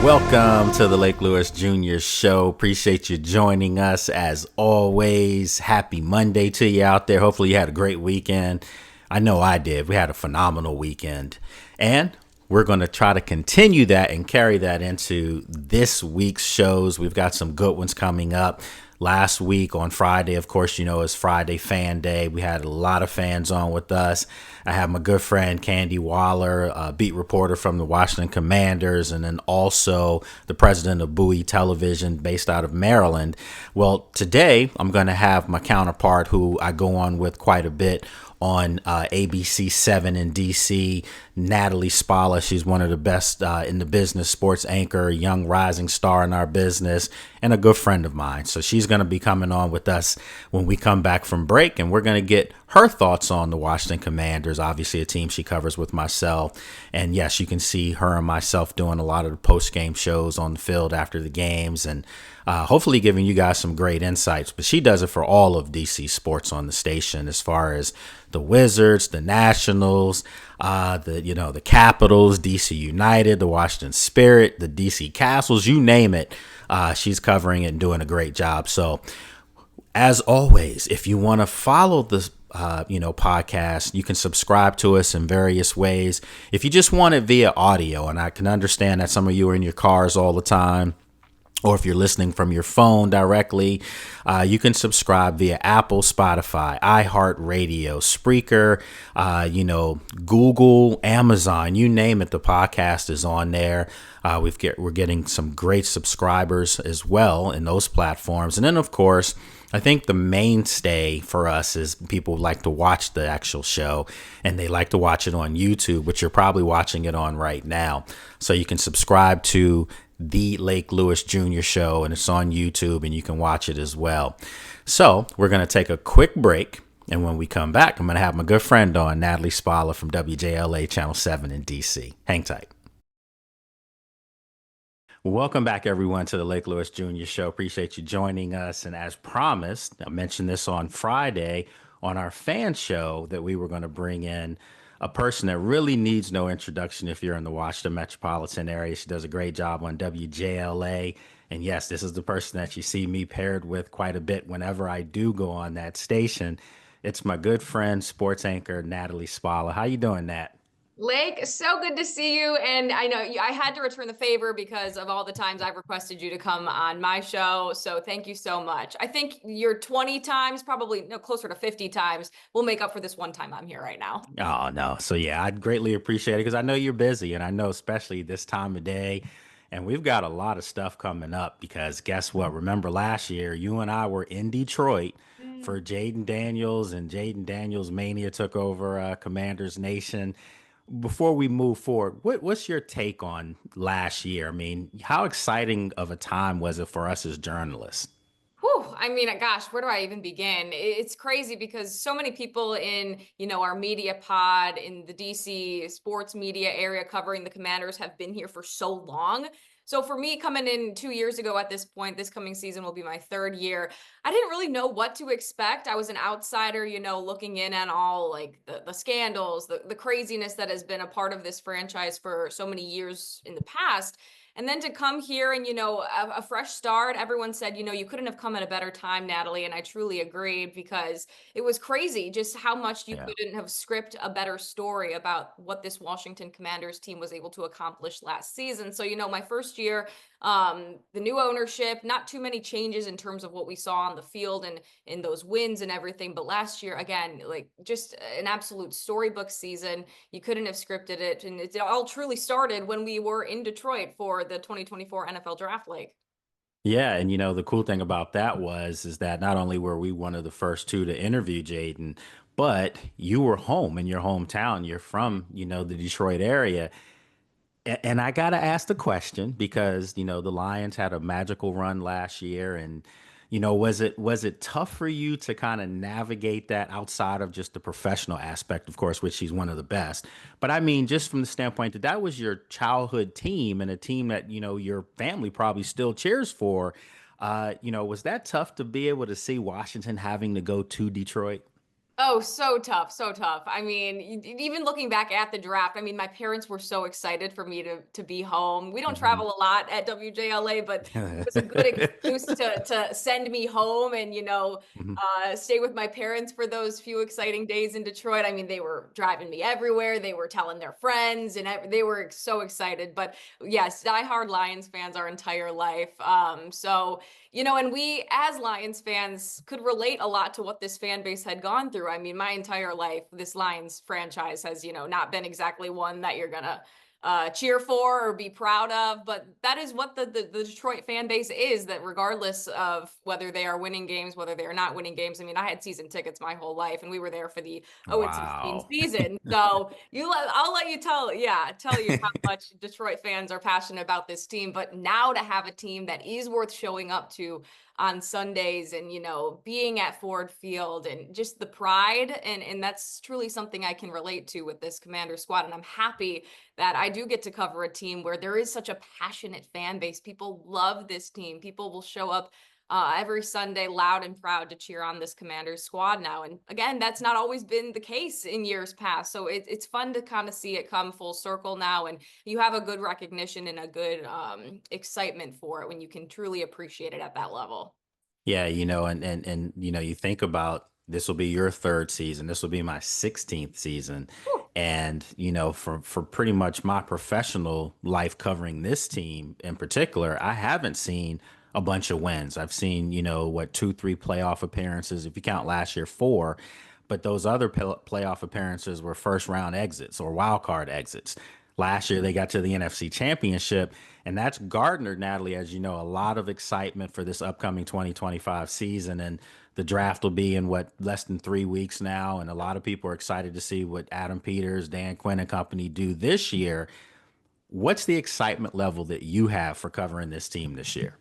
Welcome to the Lake Lewis Jr. Show. Appreciate you joining us as always. Happy Monday to you out there. Hopefully you had a great weekend. I know I did. We had a phenomenal weekend. And we're going to try to continue that and carry that into this week's shows. We've got some good ones coming up. Last week on Friday, of course, you know, it's Friday Fan Day. We had a lot of fans on with us. I have my good friend Candy Waller, a beat reporter from the Washington Commanders, and then also the president of Bowie Television based out of Maryland. Well, today I'm going to have my counterpart who I go on with quite a bit on ABC 7 in DC, Natalie Spala. She's one of the best in the business, sports anchor, young rising star in our business, and a good friend of mine. So she's going to be coming on with us when we come back from break, and we're going to get her thoughts on the Washington Commanders, obviously a team she covers with myself. And yes, you can see her and myself doing a lot of the post-game shows on the field after the games, and hopefully giving you guys some great insights. But she does it for all of DC sports on the station, as far as the Wizards, the Nationals, the Capitals, DC United, the Washington Spirit, the DC Castles, you name it. She's covering it and doing a great job. So as always, if you want to follow this podcast, you can subscribe to us in various ways. If you just want it via audio, and I can understand that some of you are in your cars all the time, or if you're listening from your phone directly, you can subscribe via Apple, Spotify, iHeartRadio, Spreaker, Google, Amazon, you name it. The podcast is on there. We're getting some great subscribers as well in those platforms. And then, of course, I think the mainstay for us is people like to watch the actual show, and they like to watch it on YouTube, which you're probably watching it on right now. So you can subscribe to the Lake Lewis Jr. Show, and it's on YouTube, and you can watch it as well. So we're going to take a quick break, and when we come back, I'm going to have my good friend on, Natalie Spala from WJLA Channel 7 in DC. Hang tight. Welcome back, everyone, to the Lake Lewis Jr. Show. Appreciate you joining us. And as promised, I mentioned this on Friday on our fan show, that we were going to bring in a person that really needs no introduction if you're in the Washington metropolitan area. She does a great job on WJLA. And yes, this is the person that you see me paired with quite a bit whenever I do go on that station. It's my good friend, sports anchor, Natalie Spala. How you doing, Nat? Lake, so good to see you. And I know I had to return the favor because of all the times I've requested you to come on my show. So thank you so much. I think your 20 times, probably closer to 50 times, will make up for this one time I'm here right now. Oh, no. So, yeah, I'd greatly appreciate it because I know you're busy, and I know especially this time of day. And we've got a lot of stuff coming up because guess what? Remember last year, you and I were in Detroit for Jaden Daniels, and Jaden Daniels Mania took over Commanders Nation. Before we move forward, what's your take on last year? I mean, how exciting of a time was it for us as journalists? Whew, I mean, gosh, where do I even begin? It's crazy because so many people in, our media pod in the DC sports media area covering the Commanders have been here for so long. So for me, coming in 2 years ago at this point, this coming season will be my third year. I didn't really know what to expect. I was an outsider, looking in on all like the scandals, the craziness that has been a part of this franchise for so many years in the past. And then to come here and, a fresh start, everyone said, you couldn't have come at a better time, Natalie. And I truly agreed because it was crazy just how much you Yeah. couldn't have script a better story about what this Washington Commanders team was able to accomplish last season. So, my first year, the new ownership, not too many changes in terms of what we saw on the field and in those wins and everything. But last year, again, like just an absolute storybook season. You couldn't have scripted it. And it all truly started when we were in Detroit for the 2024 NFL Draft League. Yeah, and the cool thing about that is that not only were we one of the first two to interview Jaden, but you were home in your hometown. You're from, the Detroit area. And I got to ask the question because, the Lions had a magical run last year. And, was it tough for you to kind of navigate that outside of just the professional aspect, of course, which he's one of the best. But I mean, just from the standpoint that was your childhood team and a team that, your family probably still cheers for. Was that tough to be able to see Washington having to go to Detroit? Oh, so tough, so tough. I mean, even looking back at the draft, I mean, my parents were so excited for me to be home. We don't Hmm. travel a lot at WJLA, but it was a good excuse to send me home and, stay with my parents for those few exciting days in Detroit. I mean, they were driving me everywhere. They were telling their friends, and they were so excited. But yes, diehard Lions fans our entire life. And we as Lions fans could relate a lot to what this fan base had gone through. I mean, my entire life, this Lions franchise has, not been exactly one that you're going to cheer for or be proud of. But that is what the Detroit fan base is, that regardless of whether they are winning games, whether they are not winning games. I mean, I had season tickets my whole life, and we were there for the 0-16 Wow. season. So I'll let you tell you how much Detroit fans are passionate about this team. But now to have a team that is worth showing up to on Sundays and, being at Ford Field and just the pride. And that's truly something I can relate to with this Commander squad. And I'm happy that I do get to cover a team where there is such a passionate fan base. People love this team. People will show up every Sunday loud and proud to cheer on this Commanders squad now. And again, that's not always been the case in years past. So it's fun to kind of see it come full circle now. And you have a good recognition and a good excitement for it when you can truly appreciate it at that level. Yeah, and you think about this will be your third season. This will be my 16th season. Whew. And, for pretty much my professional life covering this team in particular, I haven't seen a bunch of wins. I've seen, what, two, three playoff appearances. If you count last year, four. But those other playoff appearances were first round exits or wild card exits. Last year, they got to the NFC Championship, and that's garnered, Natalie, as you know, a lot of excitement for this upcoming 2025 season. And the draft will be in less than 3 weeks now. And a lot of people are excited to see what Adam Peters, Dan Quinn, and company do this year. What's the excitement level that you have for covering this team this year?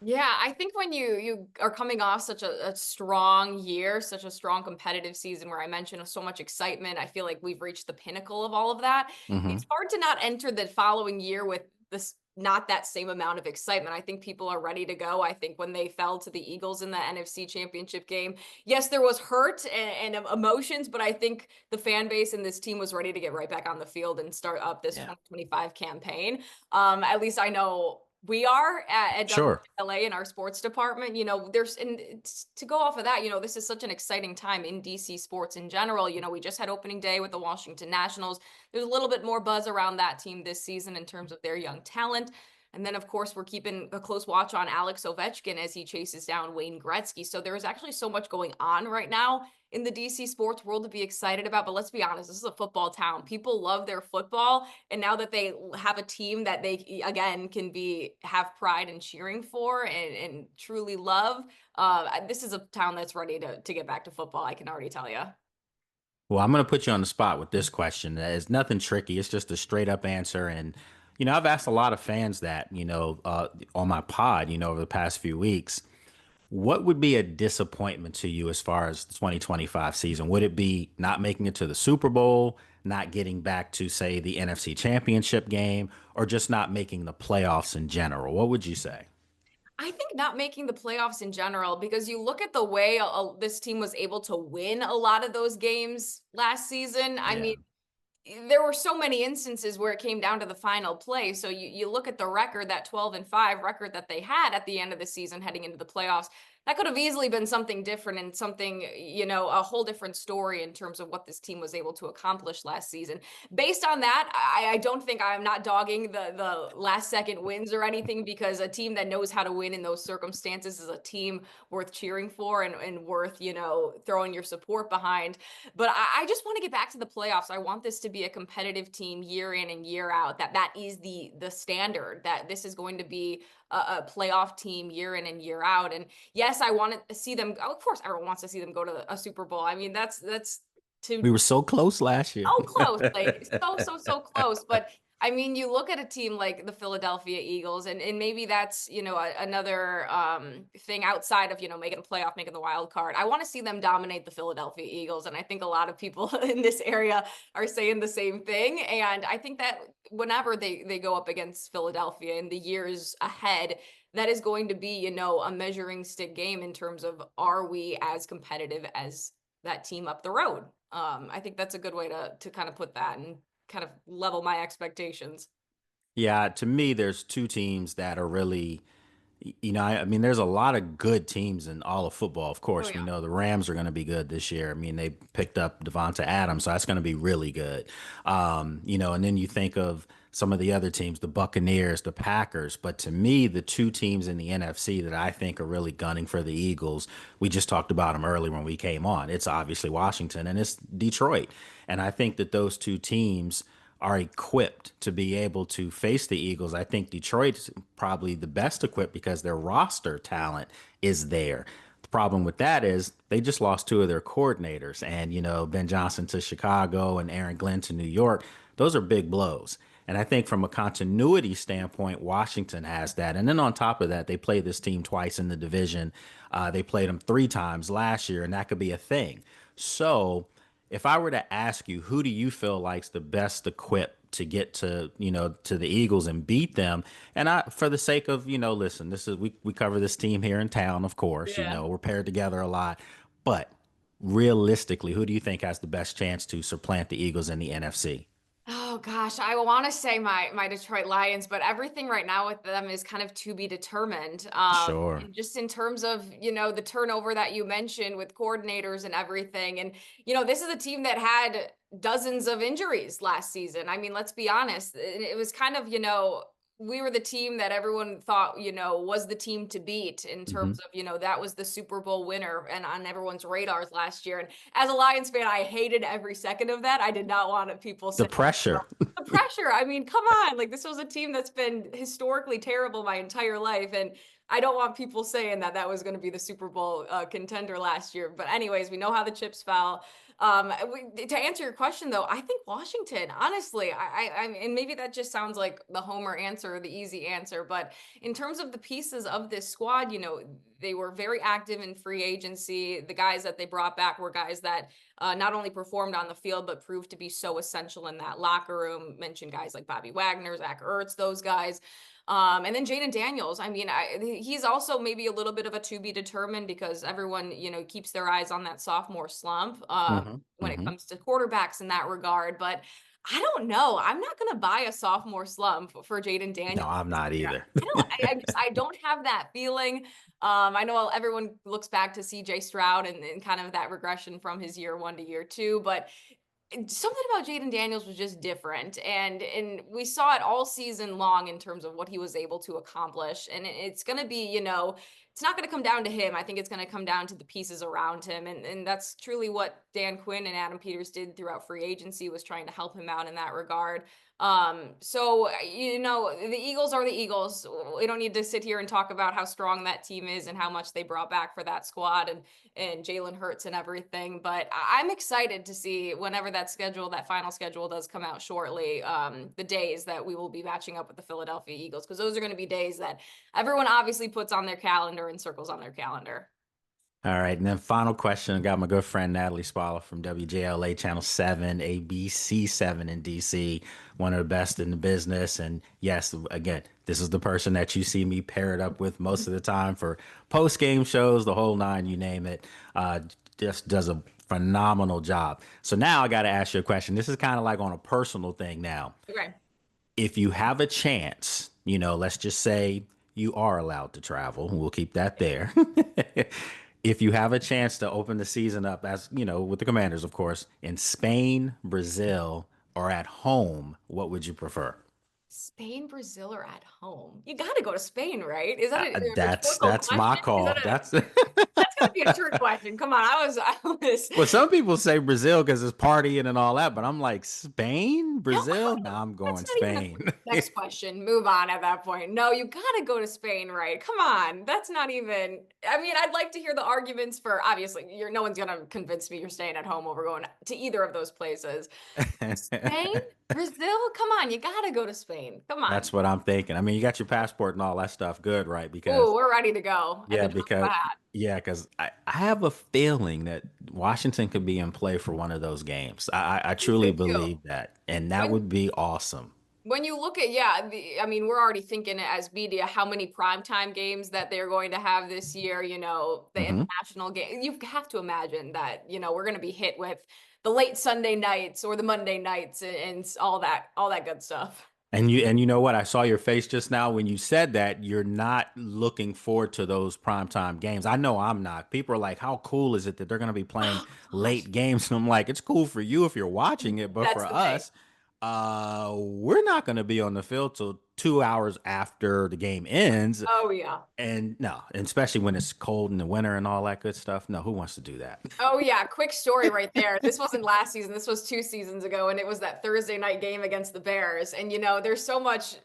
Yeah, I think when you are coming off such a strong year, such a strong competitive season where I mentioned so much excitement, I feel like we've reached the pinnacle of all of that. Hmm. It's hard to not enter the following year with this not that same amount of excitement. I think people are ready to go. I think when they fell to the Eagles in the NFC Championship game, yes, there was hurt and emotions, but I think the fan base and this team was ready to get right back on the field and start up this Yeah, 2025 campaign. At least I know we are at sure. WLA in our sports department. To go off of that, this is such an exciting time in DC sports in general. We just had opening day with the Washington Nationals. There's a little bit more buzz around that team this season in terms of their young talent. And then, of course, we're keeping a close watch on Alex Ovechkin as he chases down Wayne Gretzky. So there is actually so much going on right now in the DC sports world to be excited about. But let's be honest, this is a football town. People love their football. And now that they have a team that they, again, can have pride in cheering for and truly love, this is a town that's ready to get back to football. I can already tell you. Well, I'm going to put you on the spot with this question. It's nothing tricky. It's just a straight up answer. And, I've asked a lot of fans that, on my pod, over the past few weeks. What would be a disappointment to you as far as the 2025 season? Would it be not making it to the Super Bowl, not getting back to, say, the NFC Championship game, or just not making the playoffs in general? What would you say? I think not making the playoffs in general, because you look at the way this team was able to win a lot of those games last season. I Yeah. mean, there were so many instances where it came down to the final play. So you look at the record, that 12-5 record that they had at the end of the season heading into the playoffs. That could have easily been something different and something, a whole different story in terms of what this team was able to accomplish last season. Based on that, I don't think I'm not dogging the last second wins or anything, because a team that knows how to win in those circumstances is a team worth cheering for and worth, throwing your support behind. But I just want to get back to the playoffs. I want this to be a competitive team year in and year out. That is the standard. That this is going to be a playoff team year in and year out. And yes, I want to see them. Of course, everyone wants to see them go to a Super Bowl. I mean, that's We to were so close last year. so close, like so close. But I mean, you look at a team like the Philadelphia Eagles, and maybe that's, another thing outside of, making a playoff, making the wild card. I want to see them dominate the Philadelphia Eagles, and I think a lot of people in this area are saying the same thing. And I think that whenever they go up against Philadelphia in the years ahead, that is going to be, a measuring stick game in terms of, are we as competitive as that team up the road. I think that's a good way to kind of put that and kind of level my expectations. Yeah, to me, there's two teams that are really, I mean, there's a lot of good teams in all of football. Of Oh course, we yeah. know the Rams are going to be good this year. I mean, they picked up Devonta Adams, so that's going to be really good. And then you think of some of the other teams, the Buccaneers, the Packers. But to me, the two teams in the NFC that I think are really gunning for the Eagles, we just talked about them early when we came on. It's obviously Washington and it's Detroit. And I think that those two teams are equipped to be able to face the Eagles. I think Detroit's probably the best equipped because their roster talent is there. The problem with that is they just lost two of their coordinators, and Ben Johnson to Chicago and Aaron Glenn to New York. Those are big blows. And I think from a continuity standpoint, Washington has that. And then on top of that, they played this team twice in the division. They played them three times last year, and that could be a thing. So if I were to ask you, who do you feel like's the best equipped to get to the Eagles and beat them? And for the sake of, listen, this is we cover this team here in town, of course. Yeah. We're paired together a lot, but realistically, who do you think has the best chance to supplant the Eagles in the NFC? Oh gosh, I want to say my Detroit Lions, but everything right now with them is kind of to be determined. Sure. And just in terms of, the turnover that you mentioned with coordinators and everything. And, this is a team that had dozens of injuries last season. I mean, let's be honest. It was kind of, we were the team that everyone thought, was the team to beat in Hmm. terms of, that was the Super Bowl winner and on everyone's radars last year. And as a Lions fan, I hated every second of that. I did not want people The saying, pressure. the pressure. I mean, come on. Like, this was a team that's been historically terrible my entire life. And I don't want people saying that that was going to be the Super Bowl contender last year. But, anyways, we know how the chips fell. To answer your question, though, I think Washington, honestly, and maybe that just sounds like the homer answer or the easy answer. But in terms of the pieces of this squad, they were very active in free agency. The guys that they brought back were guys that not only performed on the field, but proved to be so essential in that locker room. Mentioned guys like Bobby Wagner, Zach Ertz, those guys. And then Jaden Daniels. I mean, he's also maybe a little bit of a to be determined because everyone, keeps their eyes on that sophomore slump Hmm. when it Hmm. comes to quarterbacks in that regard. But I don't know. I'm not going to buy a sophomore slump for Jaden No, Daniels I'm this not year. either. I don't have that feeling. I know everyone looks back to CJ Stroud and kind of that regression from his year one to year two, but something about Jaden Daniels was just different, and we saw it all season long in terms of what he was able to accomplish. And it's going to be, it's not going to come down to him. I think it's going to come down to the pieces around him, and that's truly what Dan Quinn and Adam Peters did throughout free agency, was trying to help him out in that regard. So the Eagles are the Eagles. We don't need to sit here and talk about how strong that team is and how much they brought back for that squad and Jalen Hurts and everything. But I'm excited to see whenever that final schedule does come out shortly, the days that we will be matching up with the Philadelphia Eagles, because those are going to be days that everyone obviously puts on their calendar and circles on their calendar. All right, and then final question. I got my good friend Natalie Spala from WJLA Channel 7, ABC 7 in DC, one of the best in the business. And yes, again, this is the person that you see me paired up with most of the time for post game shows, the whole nine, you name it. Just does a phenomenal job. So now I got to ask you a question. This is kind of like on a personal thing now. Okay. If you have a chance, let's just say you are allowed to travel, we'll keep that there. If you have a chance to open the season up, as with the Commanders, of course, in Spain, Brazil, or at home, what would you prefer? Spain, Brazil, or at home? You got to go to Spain, right? Is that a That's rhetorical that's my question? Is that call. a That's That's gonna be a trick question. Come on, I was. well, some people say Brazil because it's partying and all that, but I'm like Spain, Hell Brazil. No, no. I'm That's going not even a Spain. next question. Move on at that point. No, you gotta go to Spain, right? Come on. That's not even. I mean, I'd like to hear the arguments for, obviously, no one's gonna convince me you're staying at home over going to either of those places. Spain, Brazil, come on, you gotta go to Spain. Come on. That's what I'm thinking. I mean, you got your passport and all that stuff good, right? Ooh, Because we're ready to go at yeah, the drop of a because hat. I have a feeling that Washington could be in play for one of those games. I Me truly too. believe that, and that When would be awesome. When you look at, yeah, I mean, we're already thinking as media how many primetime games that they're going to have this year, the Hmm. international game. You have to imagine that, we're going to be hit with the late Sunday nights or the Monday nights and all that good stuff. And you know what? I saw your face just now when you said that you're not looking forward to those primetime games. I know I'm not. People are like, "How cool is it that they're going to be playing Oh gosh, late games?" And I'm like, "It's cool for you if you're watching it, but that's for the thing. us, we're not going to be on the field till 2 hours after the game ends." Oh yeah. And no, and especially when it's cold in the winter and all that good stuff. No, who wants to do that? Oh yeah, quick story right there. This wasn't last season. This was 2 seasons ago, and it was that Thursday night game against the Bears. And there's so much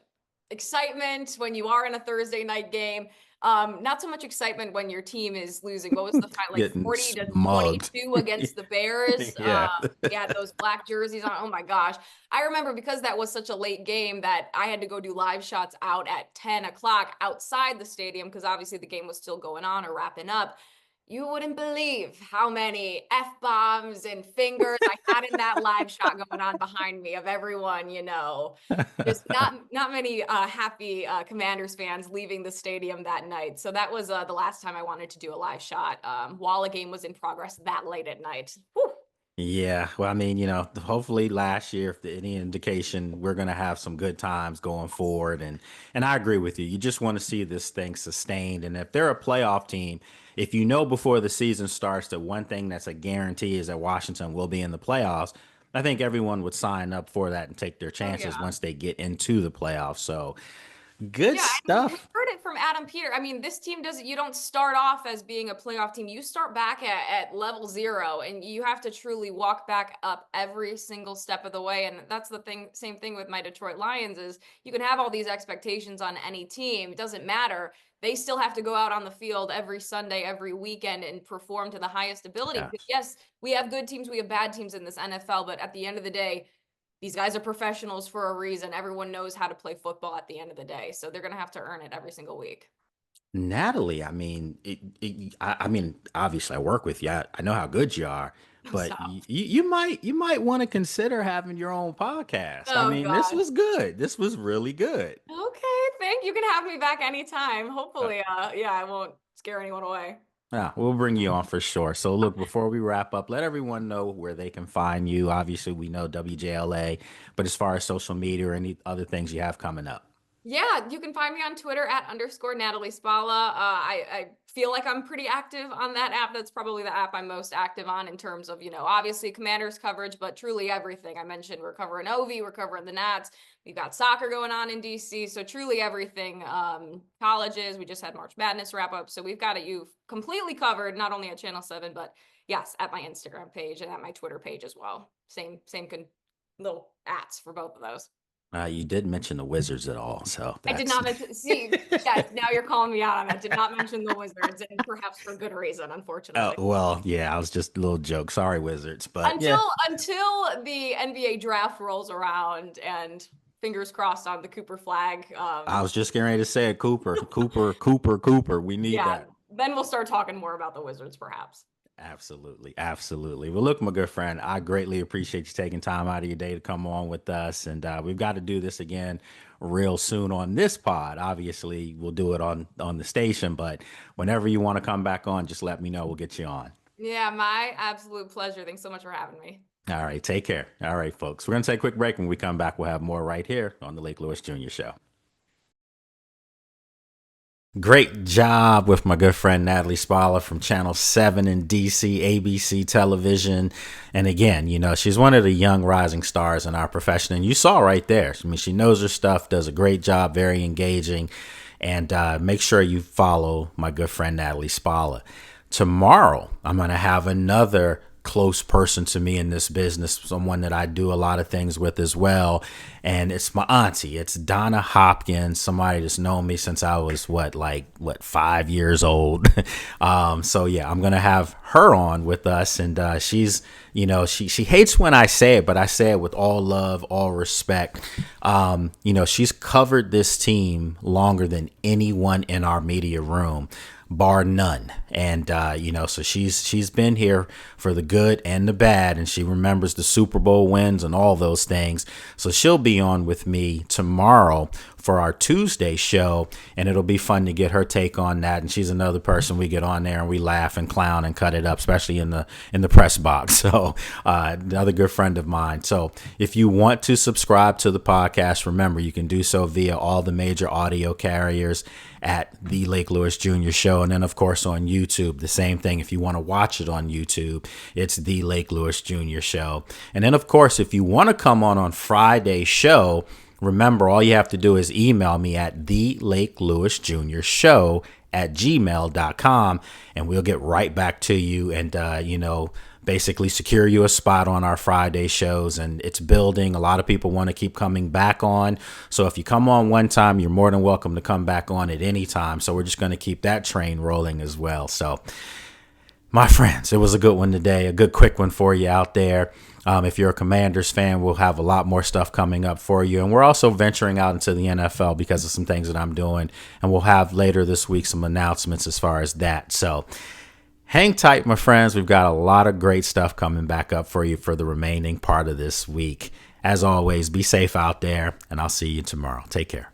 excitement when you are in a Thursday night game. Not so much excitement when your team is losing. What was the final, like Getting 40 to mugged. 22 against the Bears? Yeah. We had those black jerseys on. Oh my gosh. I remember because that was such a late game that I had to go do live shots out at 10 o'clock outside the stadium because obviously the game was still going on or wrapping up. You wouldn't believe how many F-bombs and fingers I had in that live shot going on behind me of everyone, just not many happy Commanders fans leaving the stadium that night. So that was the last time I wanted to do a live shot while a game was in progress that late at night. Whew. Yeah, well, I mean, hopefully last year, if any indication, we're gonna have some good times going forward, and I agree with you. You just want to see this thing sustained, and if they're a playoff team, if you know before the season starts that one thing that's a guarantee is that Washington will be in the playoffs, I think everyone would sign up for that and take their Oh chances yeah. once they get into the playoffs. So good Yeah, and we stuff. heard it from Adam Peter. I mean, this team doesn't, you don't start off as being a playoff team. You start back at level zero and you have to truly walk back up every single step of the way. And that's the thing, same thing with my Detroit Lions is you can have all these expectations on any team. It doesn't matter. They still have to go out on the field every Sunday, every weekend and perform to the highest ability. Yeah. Because yes, we have good teams, we have bad teams in this NFL, but at the end of the day, these guys are professionals for a reason. Everyone knows how to play football at the end of the day. So they're going to have to earn it every single week. Natalie, I mean, I mean, obviously, I work with you. I know how good you are, but Stop. you might want to consider having your own podcast. I Oh, mean, this God. was good. This was really good. Okay. Thank you. You can have me back anytime. Uh, Hopefully, yeah, I won't scare anyone away. yeah, we'll bring you on for sure. So, look, before we wrap up, let everyone know where they can find you. Obviously, we know WJLA, but as far as social media or any other things you have coming up. Yeah, you can find me on Twitter at _ Natalie Spala. I feel like I'm pretty active on that app. That's probably the app I'm most active on in terms of, obviously Commanders coverage, but truly everything. I mentioned we're covering Ovi, we're covering the Nats. We've got soccer going on in DC. So truly everything. Colleges, we just had March Madness wrap up. So we've got it you completely covered, not only at Channel 7, but yes, at my Instagram page and at my Twitter page as well. Same little ats for both of those. You did mention the Wizards at all, so I did that's not mention. See, yes, now you're calling me out on that. Did not mention the Wizards, and perhaps for good reason, oh unfortunately. well, yeah. I was just a little joke. Sorry, Wizards, but Until yeah. until the NBA draft rolls around, and fingers crossed on the Cooper flag. I was just getting ready to say it, Cooper, Cooper, Cooper, Cooper. We need Yeah, that. then we'll start talking more about the Wizards, perhaps. Absolutely, absolutely. Well, look, my good friend, I greatly appreciate you taking time out of your day to come on with us, and we've got to do this again real soon on this pod. Obviously, we'll do it on the station, but whenever you want to come back on, just let me know. We'll get you on. Yeah, my absolute pleasure. Thanks so much for having me. All right, take care. All right, folks. We're gonna take a quick break. When we come back, we'll have more right here on the Lake Lewis Jr. Show. Great job with my good friend Natalie Spala from Channel 7 in DC, ABC television. And again, she's one of the young rising stars in our profession. And you saw right there. I mean, she knows her stuff, does a great job, very engaging. And make sure you follow my good friend Natalie Spala. Tomorrow, I'm going to have another close person to me in this business, someone that I do a lot of things with as well. And it's my auntie. It's Donna Hopkins, somebody that's known me since I was 5 years old. So yeah, I'm gonna have her on with us, and she's, she hates when I say it, but I say it with all love, all respect. She's covered this team longer than anyone in our media room. bar none. And, so she's been here for the good and the bad, and she remembers the Super Bowl wins and all those things. So she'll be on with me tomorrow for our Tuesday show, and it'll be fun to get her take on that. And she's another person we get on there and we laugh and clown and cut it up, especially in the press box. So another good friend of mine. So if you want to subscribe to the podcast, remember you can do so via all the major audio carriers at the Lake Lewis Jr. Show. And then, of course, on YouTube, the same thing. If you want to watch it on YouTube, it's the Lake Lewis Jr. Show. And then, of course, if you want to come on Friday's show, remember, all you have to do is email me at the Lake Lewis Jr. Show at gmail.com, and we'll get right back to you and, basically secure you a spot on our Friday shows. And it's building. A lot of people want to keep coming back on. So if you come on one time, you're more than welcome to come back on at any time. So we're just going to keep that train rolling as well. So my friends, it was a good one today, a good quick one for you out there. If you're a Commanders fan, we'll have a lot more stuff coming up for you. And we're also venturing out into the NFL because of some things that I'm doing. And we'll have later this week some announcements as far as that. So hang tight, my friends. We've got a lot of great stuff coming back up for you for the remaining part of this week. As always, be safe out there, and I'll see you tomorrow. Take care.